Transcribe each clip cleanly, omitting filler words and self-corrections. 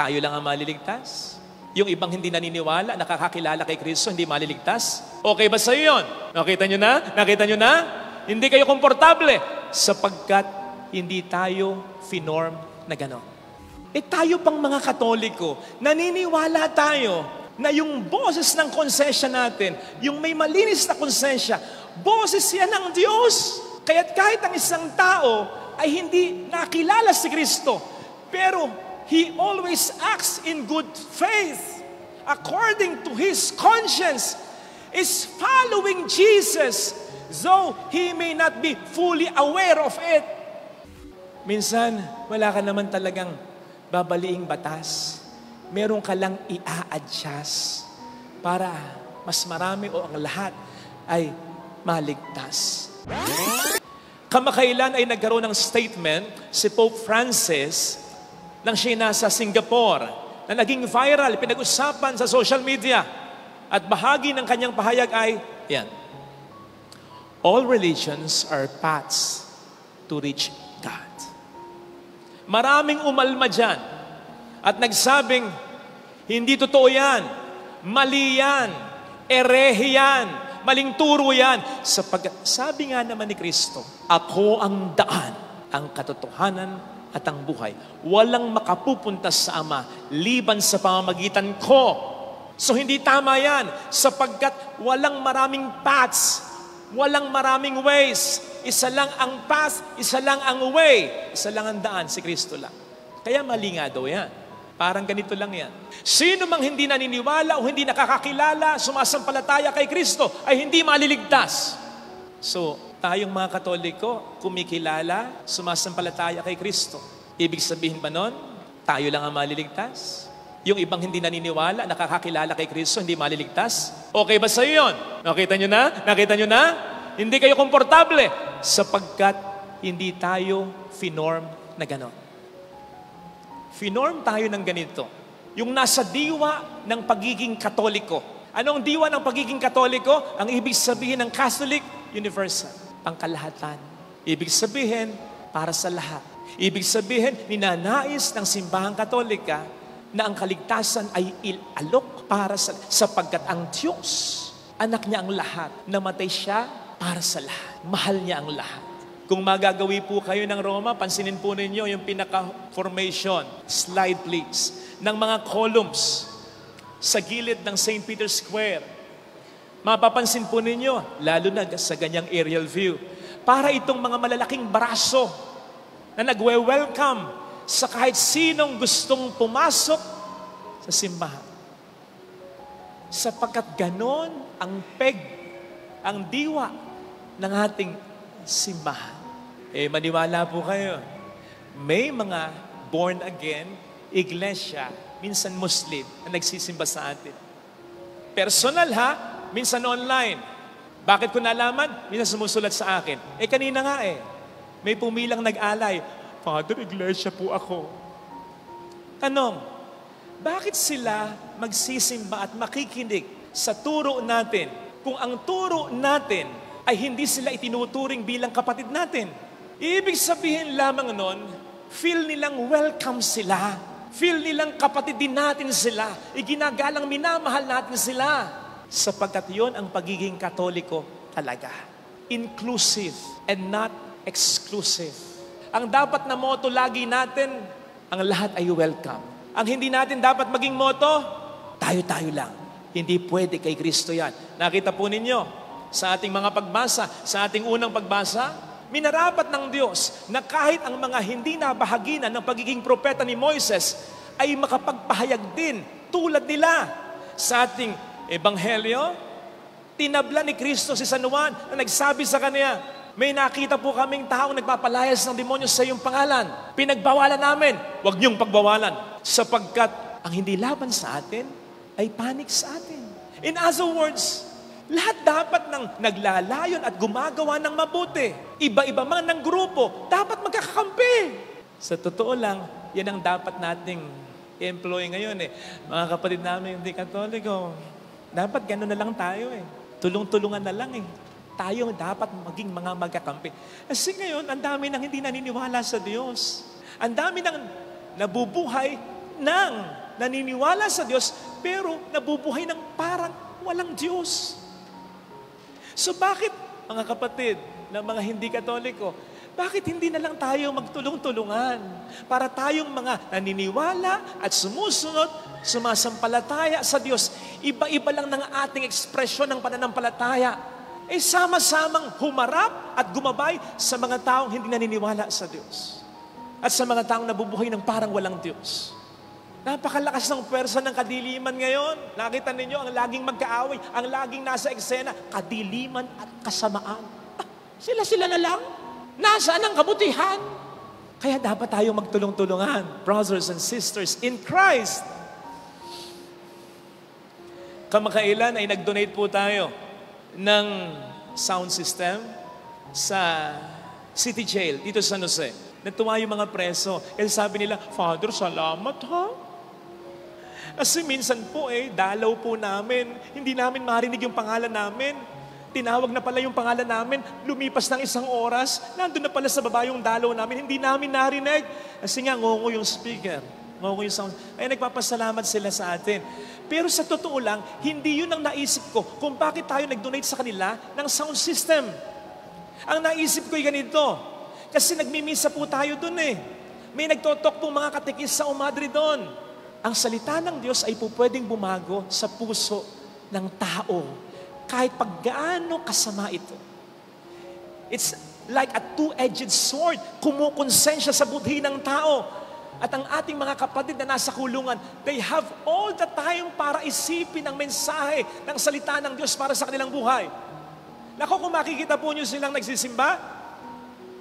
tayo lang ang maliligtas? Yung ibang hindi naniniwala, nakakakilala kay Kristo, hindi maliligtas? Okay ba sa iyo yun? Nakita nyo na? Nakita nyo na? Hindi kayo komportable sapagkat hindi tayo finorm na gano'n. Tayo pang mga Katoliko, naniniwala tayo na yung boses ng konsensya natin, yung may malinis na konsensya, boses yan ng Diyos. Kaya't kahit ang isang tao ay hindi nakilala si Kristo, pero he always acts in good faith, according to his conscience, is following Jesus, though he may not be fully aware of it. Minsan, wala ka naman talagang babaliing batas. Meron ka lang i-a-adjust para mas marami o ang lahat ay maligtas. Kamakailan ay nagkaroon ng statement si Pope Francis nang siya nasa Singapore na naging viral, pinag-usapan sa social media. At bahagi ng kanyang pahayag ay, yan, all religions are paths to reach God. Maraming umalma dyan at nagsabing, hindi totoo yan, mali yan, erehe yan, maling turo yan. Sabi nga naman ni Kristo, ako ang daan, ang katotohanan at ang buhay. Walang makapupunta sa Ama liban sa pamamagitan ko. So hindi tama yan sapagkat walang maraming paths, walang maraming ways. Isa lang ang path, isa lang ang way, isa lang ang daan, si Kristo lang. Kaya mali nga daw yan. Parang ganito lang yan. Sino mang hindi naniniwala o hindi nakakakilala, sumasampalataya kay Kristo, ay hindi maliligtas. So, tayong mga Katoliko, kumikilala, sumasampalataya kay Kristo. Ibig sabihin ba nun, tayo lang ang maliligtas? Yung ibang hindi naniniwala, nakakakilala kay Kristo, hindi maliligtas? Okay ba sa iyo yun? Nakita nyo na? Nakita nyo na? Hindi kayo komportable sapagkat hindi tayo finorm na gano'n. Finorm tayo ng ganito. Yung nasa diwa ng pagiging Katoliko. Anong diwa ng pagiging Katoliko? Ang ibig sabihin ng Catholic, universal. Pangkalahatan. Ibig sabihin, para sa lahat. Ibig sabihin, ninanais ng simbahang Katolika na ang kaligtasan ay ilalok para sapagkat ang Diyos, anak niya ang lahat, namatay siya para sa lahat. Mahal niya ang lahat. Kung magagawi po kayo ng Roma, pansinin po ninyo yung pinaka-formation, slide please, ng mga columns sa gilid ng St. Peter's Square. Mapapansin po ninyo, lalo na sa ganyang aerial view, para itong mga malalaking braso na nagwe-welcome sa kahit sinong gustong pumasok sa simbahan. Sapagkat ganon ang peg, ang diwa ng ating simbahan. Maniwala po kayo, may mga born again, iglesia, minsan Muslim, na nagsisimba sa atin. Personal ha, minsan online. Bakit ko nalaman? Minsan sumusulat sa akin. Kanina nga may pumilang nag-alay. Father, iglesia po ako. Tanong, bakit sila magsisimba at makikinig sa turo natin kung ang turo natin ay hindi sila itinuturing bilang kapatid natin? Ibig sabihin lamang nun, feel nilang welcome sila. Feel nilang kapatid din natin sila. Iginagalang minamahal natin sila. Sapagkat yon ang pagiging Katoliko talaga. Inclusive and not exclusive. Ang dapat na motto lagi natin, ang lahat ay welcome. Ang hindi natin dapat maging motto, tayo-tayo lang. Hindi pwede kay Kristo yan. Nakita po ninyo sa ating mga pagbasa, sa ating unang pagbasa, minarapat ng Diyos na kahit ang mga hindi nabahaginan ng pagiging propeta ni Moises ay makapagpahayag din tulad nila. Sa ating ebanghelyo, tinabla ni Kristo si San Juan na nagsabi sa kanya, may nakita po kaming taong nagpapalayas ng demonyo sa iyong pangalan. Pinagbawalan namin. Huwag niyong pagbawalan. Sapagkat ang hindi laban sa atin ay panik sa atin. In other words, lahat dapat nang naglalayon at gumagawa ng mabuti. Iba-iba man ng grupo, dapat magkakakampi. Sa totoo lang, yan ang dapat nating employ ngayon Mga kapatid namin hindi Katoliko, dapat gano'n na lang tayo Tulong-tulungan na lang Tayo dapat maging mga magkakampi. Kasi ngayon, ang dami nang hindi naniniwala sa Diyos. Ang dami nang nabubuhay, ng naniniwala sa Diyos, pero nabubuhay ng parang walang Diyos. So bakit, mga kapatid, ng mga hindi Katoliko, bakit hindi na lang tayo magtulong-tulungan para tayong mga naniniwala at sumusunod, sumasampalataya sa Diyos, iba-iba lang ng ating ekspresyon ng pananampalataya, sama-samang humarap at gumabay sa mga taong hindi naniniwala sa Diyos at sa mga taong nabubuhay ng parang walang Diyos. Napakalakas ng pwersa ng kadiliman ngayon. Nakita ninyo, ang laging magkaaway, ang laging nasa eksena, kadiliman at kasamaan. Sila-sila na lang. Nasaan ang kabutihan? Kaya dapat tayong magtulong-tulungan, brothers and sisters in Christ. Kamakailan ay nag-donate po tayo ng sound system sa City Jail dito sa San Jose. Natuwa yung mga preso. Kasi sabi nila, Father, salamat ha. Kasi minsan po dalaw po namin. Hindi namin marinig yung pangalan namin. Tinawag na pala yung pangalan namin, lumipas ng 1 oras, nandun na pala sa baba yung dalaw namin, hindi namin narinig. Kasi nga, ngongo yung speaker, ngongo yung sound. Ay nagpapasalamat sila sa atin. Pero sa totoo lang, hindi yun ang naisip ko kung bakit tayo nag-donate sa kanila ng sound system. Ang naisip ko ay ganito, kasi nagmimisa po tayo dun May nagtotok pong mga katikis sa umadri doon. Ang salita ng Diyos ay po pwedeng bumago sa puso ng tao. Kahit pag gaano kasama ito. It's like a two-edged sword. Kumukonsensya sa budhi ng tao. At ang ating mga kapatid na nasa kulungan, they have all the time para isipin ang mensahe ng salita ng Diyos para sa kanilang buhay. Nako, kung makikita po nyo silang nagsisimba,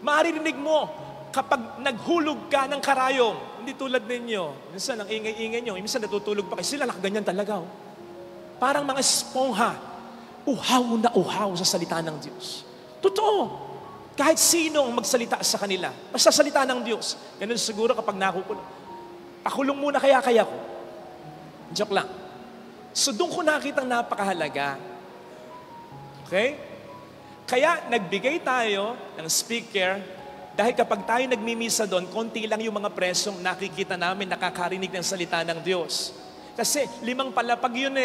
maririnig mo kapag naghulog ka ng karayom. Hindi tulad ninyo. Minsan ang ingay-ingay nyo, minsan natutulog pa kayo. Sila nakaganyan talaga. Parang mga espongha. Uhaw na uhaw sa salita ng Diyos. Totoo. Kahit sino ang magsalita sa kanila, basta salita ng Diyos. Ganun siguro kapag nakukulong. Pakulong muna kaya ko. Joke lang. So doon ko nakitang napakahalaga. Okay? Kaya nagbigay tayo ng speaker dahil kapag tayo nagmimisa doon, konti lang yung mga presong nakikita namin nakakarinig ng salita ng Diyos. Kasi 5 palapag yun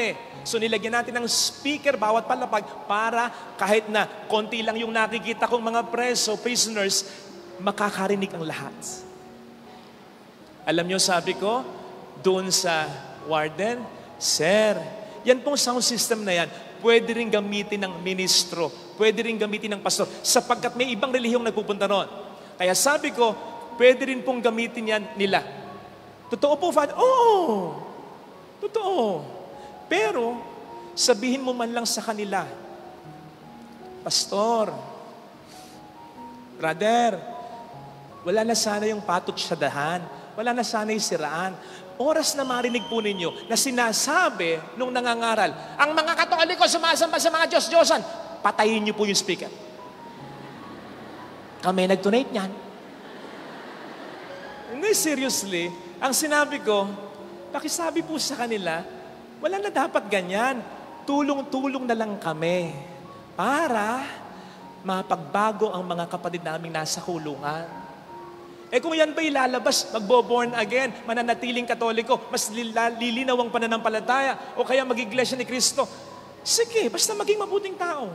So nilagyan natin ng speaker bawat palapag para kahit na konti lang yung nakikita kong mga preso, prisoners, makakarinig ang lahat. Alam nyo, sabi ko, doon sa warden, Sir, yan pong sound system na yan, pwede rin gamitin ng ministro, pwede rin gamitin ng pastor, sapagkat may ibang relihiyong nagpupunta ron. Kaya sabi ko, pwede rin pong gamitin yan nila. Totoo po, Father? Oo! Totoo. Pero, sabihin mo man lang sa kanila, Pastor, Brother, wala na sana yung patot sa dahan. Wala na sana yung siraan. Oras na marinig po ninyo na sinasabi nung nangangaral, ang mga Katoliko sumasamba sa mga Diyos-Diyosan, patayin niyo po yung speaker. Kami nag-donate niyan. Hindi, seriously. Ang sinabi ko, pakisabi po sa kanila, wala na dapat ganyan. Tulong-tulong na lang kami para mapagbago ang mga kapatid naming nasa kulungan. Kung yan ba ilalabas, magbo-born again, mananatiling Katoliko, mas lilinaw ang pananampalataya, o kaya mag-iglesia ni Kristo, sige, basta maging mabuting tao.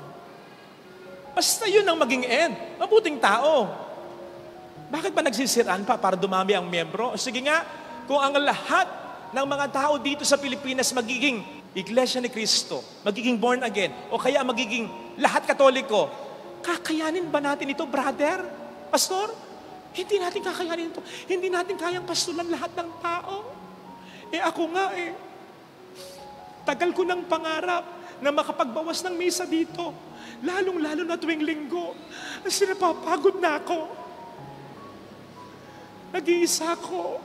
Basta yun ang maging end, mabuting tao. Bakit ba nagsisiraan pa para dumami ang miyembro? Sige nga, kung ang lahat ng mga tao dito sa Pilipinas magiging iglesia ni Kristo, magiging born again, o kaya magiging lahat Katoliko, kakayanin ba natin ito, brother? Pastor? Hindi natin kakayanin ito. Hindi natin kayang pastulan lahat ng tao. Ako nga tagal ko ng pangarap na makapagbawas ng misa dito. Lalong-lalo na tuwing linggo. Kasi napapagod na ako. Nag-iisa ako.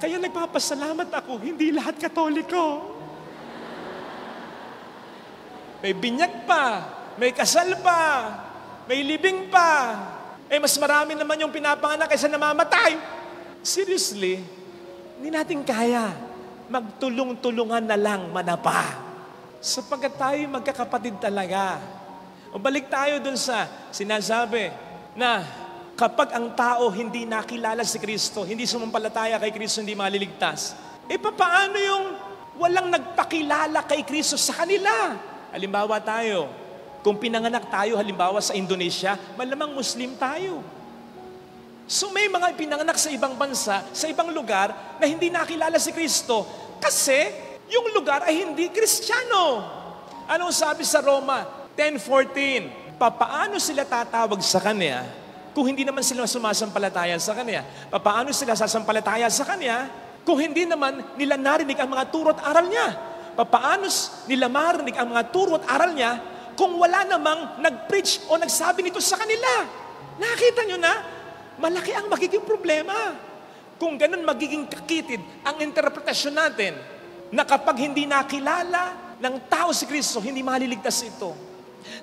Kaya nagpapasalamat ako, hindi lahat Katoliko. May binyag pa, may kasal pa, may libing pa. Mas marami naman yung pinapanganak kaysa namamatay. Seriously, hindi natin kaya. Magtulong-tulungan na lang manapa. Sapagkat tayo magkakapatid talaga. O balik tayo dun sa sinasabi na kapag ang tao hindi nakilala si Kristo, hindi sumampalataya kay Kristo, hindi maliligtas, paano yung walang nagpakilala kay Kristo sa kanila? Halimbawa tayo, kung pinanganak tayo halimbawa sa Indonesia, malamang Muslim tayo. So may mga pinanganak sa ibang bansa, sa ibang lugar, na hindi nakilala si Kristo kasi yung lugar ay hindi Kristiyano. Anong sabi sa Roma 10:14? Paano sila tatawag sa Kanya kung hindi naman sila sumasampalataya sa Kanya? Paano sila sasampalataya sa Kanya kung hindi naman nila narinig ang mga turo at aral niya? Paano nila marinig ang mga turo at aral niya kung wala namang nag-preach o nagsabi nito sa kanila? Nakita nyo na? Malaki ang magiging problema. Kung ganun magiging kakitid ang interpretasyon natin na kapag hindi nakilala ng tao si Kristo, hindi maliligtas ito.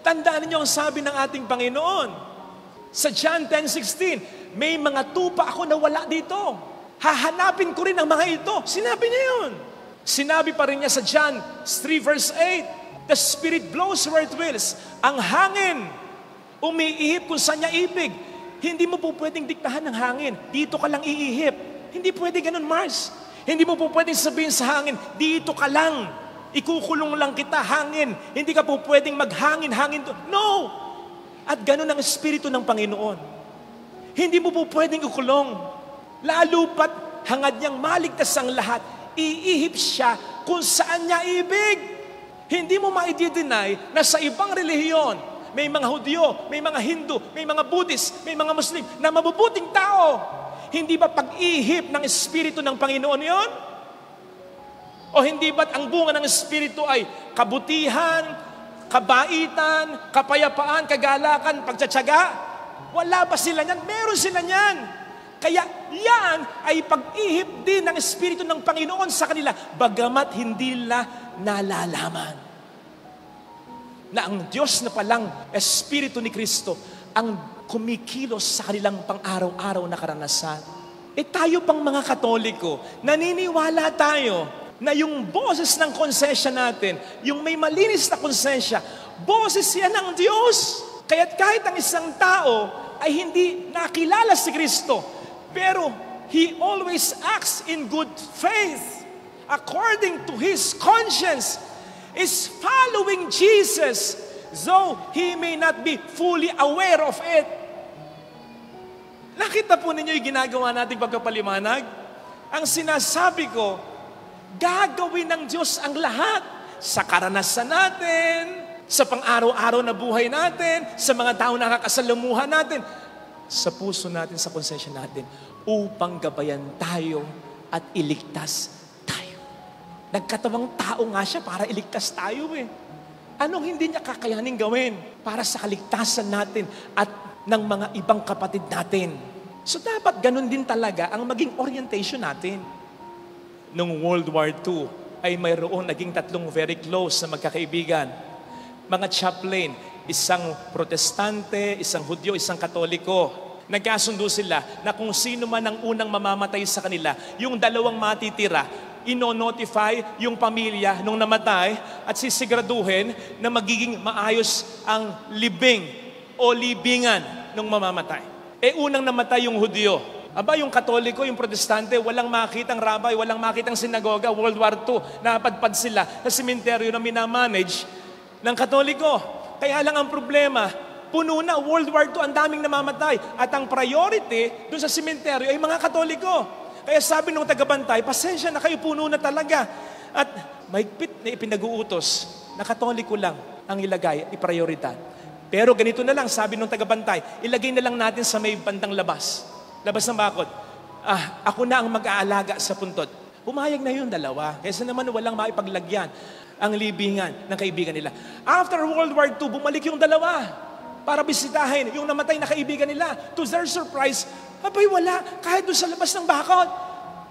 Tandaan niyo ang sabi ng ating Panginoon. Sa John 10:16, may mga tupa ako na wala dito. Hahanapin ko rin ang mga ito. Sinabi niya yun. Sinabi pa rin niya sa John 3:8, the Spirit blows where it wills. Ang hangin, umiihip kung saan niya ibig. Hindi mo po pwedeng diktahan ng hangin. Dito ka lang iihip. Hindi pwede ganun, Mars. Hindi mo po pwedeng sabihin sa hangin, dito ka lang. Ikukulong lang kita, hangin. Hindi ka po pwedeng maghangin-hangin. No! At ganun ang Espiritu ng Panginoon. Hindi mo po pwedeng ikulong. Lalo pat hangad niyang maligtas ang lahat, iihip siya kung saan niya ibig. Hindi mo ma-i-deny na sa ibang relihiyon, may mga Hudyo, may mga Hindu, may mga Buddhist, may mga Muslim na mabubuting tao. Hindi ba pag-ihip ng Espiritu ng Panginoon yon? O hindi ba't ang bunga ng Espiritu ay kabutihan, kabaitan, kapayapaan, kagalakan, pagtsatsaga? Wala ba sila niyan? Meron sila niyan. Kaya yan ay pag-ihip din ng Espiritu ng Panginoon sa kanila, bagamat hindi nila nalalaman na ang Diyos na palang Espiritu ni Kristo ang kumikilos sa kanilang pang-araw-araw na karanasan. Tayo pang mga Katoliko, naniniwala tayo na yung boses ng konsensya natin, yung may malinis na konsensya, boses yan ng Diyos. Kaya't kahit ang isang tao ay hindi nakilala si Kristo, pero he always acts in good faith, according to his conscience, is following Jesus, though he may not be fully aware of it. Nakita po ninyo yung ginagawa nating pagkapaliwanag? Ang sinasabi ko, gagawin ng Diyos ang lahat sa karanasan natin, sa pang-araw-araw na buhay natin, sa mga tao na nakakasalamuhan natin, sa puso natin, sa konsensya natin, upang gabayan tayo at iligtas tayo. Nagkatawang tao nga siya para iligtas tayo eh. Anong hindi niya kakayanin gawin para sa kaligtasan natin at ng mga ibang kapatid natin? So dapat ganun din talaga ang maging orientation natin. Noong World War II ay mayroon naging tatlong very close na magkakaibigan. Mga chaplain, isang protestante, isang Hudyo, isang Katoliko. Nagkasundo sila na kung sino man ang unang mamamatay sa kanila, yung dalawang matitira, ino-notify yung pamilya nung namatay at sisiguraduhin na magiging maayos ang libing o libingan nung mamamatay. Unang namatay yung Hudyo. Aba, yung Katoliko, yung Protestante, walang makitang rabay, walang makitang sinagoga. World War II, napadpad sila sa sementeryo na minamanage ng Katoliko. Kaya lang ang problema, puno na, World War II, ang daming namamatay. At ang priority dun sa sementeryo ay mga Katoliko. Kaya sabi nung tagabantay, pasensya na kayo, puno na talaga. At mahigpit na ipinag-uutos na Katoliko lang ang ilagay, iprioridad. Pero ganito na lang, sabi nung tagabantay, ilagay na lang natin sa may bandang labas. Labas ng bakod. Ako na ang mag-aalaga sa puntod. Pumayag na yung dalawa. Kaysa naman walang maipaglagyan ang libingan ng kaibigan nila. After World War II, bumalik yung dalawa para bisitahin yung namatay na kaibigan nila. To their surprise, abay wala, kahit doon sa labas ng bakod.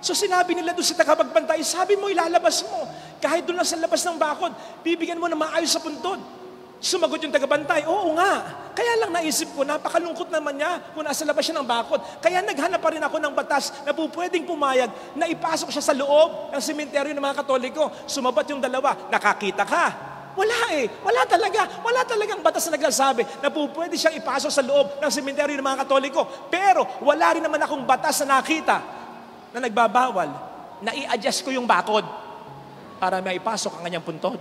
So sinabi nila doon sa tagapagbantay, sabi mo ilalabas mo. Kahit doon lang sa labas ng bakod, bibigyan mo na maayos sa puntod. Sumagot yung tagabantay, oo nga. Kaya lang naisip ko, napakalungkot naman niya kung nasa labas siya ng bakod. Kaya naghanap pa rin ako ng batas na pwedeng pumayag na ipasok siya sa loob ng sementeryo ng mga Katoliko. Sumabat yung dalawa, nakakita ka. Wala eh. Wala talaga. Wala talagang batas na nagsasabi na pwede siyang ipasok sa loob ng sementeryo ng mga Katoliko. Pero wala rin naman akong batas na nakita na nagbabawal na i-adjust ko yung bakod para may ipasok ang kanyang puntod.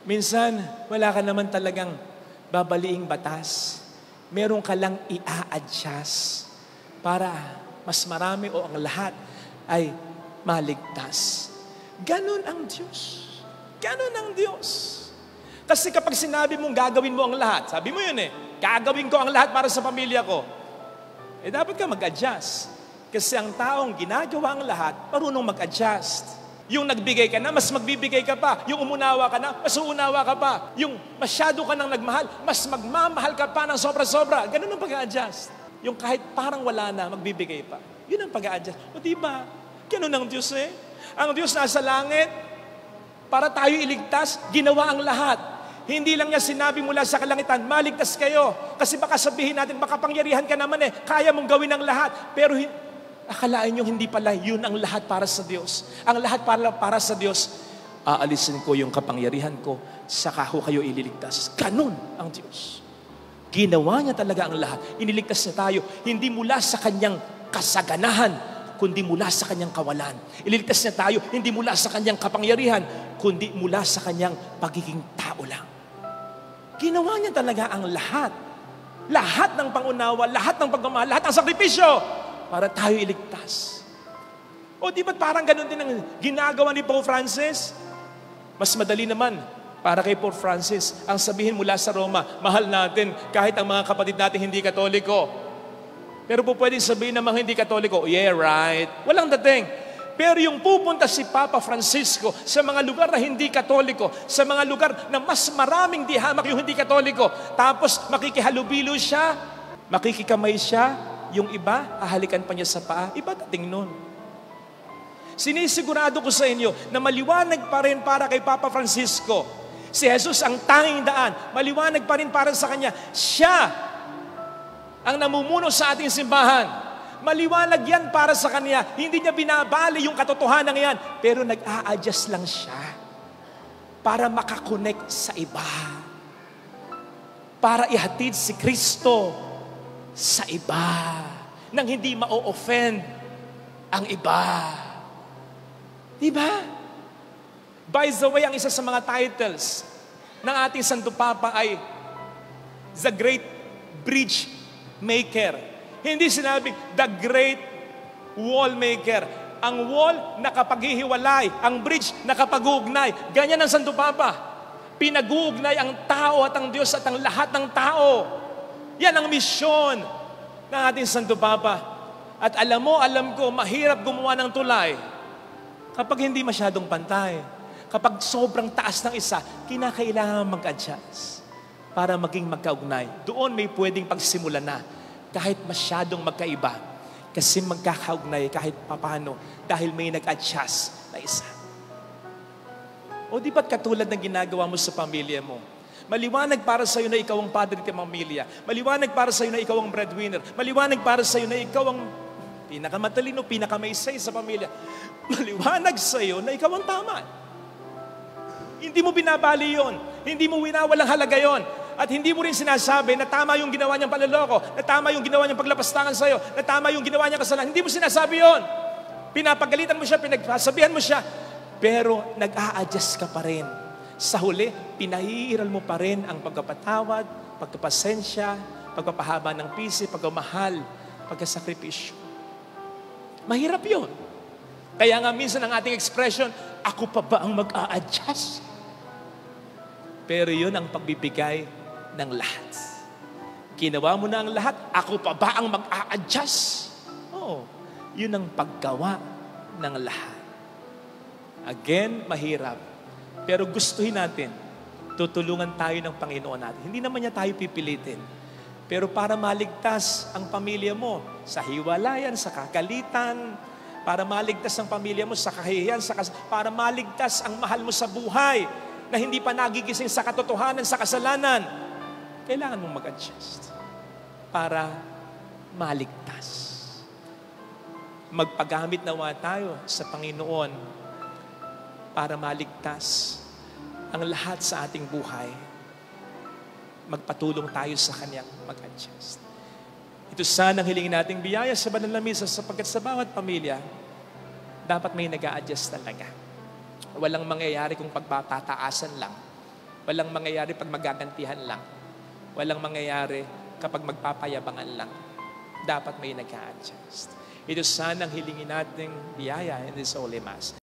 Minsan, wala ka naman talagang babaliing batas. Meron ka lang i-adjust para mas marami o ang lahat ay maligtas. Ganon ang Diyos. Ganon ang Diyos. Kasi kapag sinabi mong gagawin mo ang lahat, sabi mo yun gagawin ko ang lahat para sa pamilya ko. Dapat ka mag-adjust. Kasi ang taong ginagawa ang lahat, marunong mag-adjust. Yung nagbigay ka na, mas magbibigay ka pa. Yung umunawa ka na, mas uunawa ka pa. Yung masyado ka nang nagmahal, mas magmamahal ka pa ng sobra-sobra. Ganon ang pag-adjust. Yung kahit parang wala na, magbibigay pa. Yun ang pag-adjust. O diba? Ganon ang Diyos Ang Diyos nasa langit, para tayo iligtas, ginawa ang lahat. Hindi lang niya sinabi mula sa kalangitan, maligtas kayo. Kasi baka sabihin natin, makapangyarihan ka naman kaya mong gawin ang lahat. Pero akalain nyo, hindi pala yun ang lahat para sa Diyos. Ang lahat para sa Diyos, aalisin ko yung kapangyarihan ko, saka ko kayo ililigtas. Ganun ang Diyos. Ginawa niya talaga ang lahat. Iniligtas niya tayo, hindi mula sa kanyang kasaganahan, kundi mula sa kanyang kawalan. Ililigtas niya tayo, hindi mula sa kanyang kapangyarihan, kundi mula sa kanyang pagiging tao lang. Ginawa niya talaga ang lahat. Lahat ng pangunawa, lahat ng pagmamahal, lahat ng sakripisyo para tayo iligtas. O di ba't parang ganun din ang ginagawa ni Pope Francis? Mas madali naman para kay Pope Francis ang sabihin mula sa Roma, mahal natin kahit ang mga kapatid natin hindi Katoliko. Pero po pwedeng sabihin ng mga hindi Katoliko, yeah, right. Walang dating. Pero yung pupunta si Papa Francisco sa mga lugar na hindi Katoliko, sa mga lugar na mas maraming dihamak yung hindi Katoliko, tapos makikihalubilo siya, makikikamay siya, yung iba, hahalikan pa niya sa paa, iba dating nun. Sinisigurado ko sa inyo na maliwanag pa rin para kay Papa Francisco. Si Jesus ang tanging daan. Maliwanag pa rin para sa kanya. Siya ang namumuno sa ating simbahan. Maliwanag yan para sa kanya. Hindi niya binabali yung katotohanan yan. Pero nag-a-adjust lang siya para makakonect sa iba. Para ihatid si Kristo sa iba. Nang hindi ma-offend ang iba. Diba? By the way, ang isa sa mga titles ng ating Santo Papa ay The Great Bridge Maker. Hindi sinabing the great wall maker. Ang wall nakapaghihiwalay, ang bridge nakapag-uugnay. Ganyan ang Santo Papa. Pinag-uugnay ang tao at ang Diyos at ang lahat ng tao. Yan ang misyon ng ating Santo Papa. At alam ko, mahirap gumawa ng tulay kapag hindi masyadong pantay. Kapag sobrang taas ng isa, kinakailangan mag-adjust para maging magkaugnay. Doon may pwedeng pagsimula na kahit masyadong magkaiba. Kasi magkakaugnay kahit papano dahil may nag-adjust na isa. O di ba't katulad ng ginagawa mo sa pamilya mo? Maliwanag para sa iyo na ikaw ang padre ng pamilya. Maliwanag para sa iyo na ikaw ang breadwinner. Maliwanag para sa iyo na ikaw ang pinakamatalino, pinakamaysay sa pamilya. Maliwanag sa iyo na ikaw ang tama. Hindi mo binabali yon. Hindi mo winawalang halaga yon. At hindi mo rin sinasabi na tama yung ginawa niyang panloloko, na tama yung ginawa niyang paglapastangan sa iyo, na tama yung ginawa niyang kasalanan. Hindi mo sinasabi yon. Pinapagalitan mo siya, pinagsasabihan mo siya, pero nag-a-adjust ka pa rin. Sa huli, pinahiiral mo pa rin ang pagkapatawad, pagkapasensya, pagpapahaba ng pisi, pagkamahal, pagkasakripisyo. Mahirap yun. Kaya nga minsan ang ating expression, ako pa ba ang mag-a-adjust? Pero yun ang pagbibigay ng lahat. Ginawa mo na ang lahat, ako pa ba ang mag-a-adjust? Oo, yun ang paggawa ng lahat. Again, mahirap. Pero gustuhin natin, tutulungan tayo ng Panginoon natin. Hindi naman niya tayo pipilitin. Pero para maligtas ang pamilya mo sa hiwalayan, sa kakalitan, para maligtas ang pamilya mo sa kahihiyan, para maligtas ang mahal mo sa buhay, na hindi pa nagigising sa katotohanan, sa kasalanan, kailangan mong mag-adjust para maligtas. Magpagamit nawa tayo sa Panginoon para maligtas ang lahat sa ating buhay, magpatulong tayo sa Kanyang mag-adjust. Ito sana ang hilingin nating biyaya sa banal na misa sapagkat sa bawat pamilya, dapat may nag-a-adjust talaga. Walang mangyayari kung pagpatataasan lang. Walang mangyayari pag magagantihan lang. Walang mangyayari kapag magpapayabangan lang. Dapat may nag-a-adjust. Ito sana ang hilingin nating biyaya in this Holy Mass.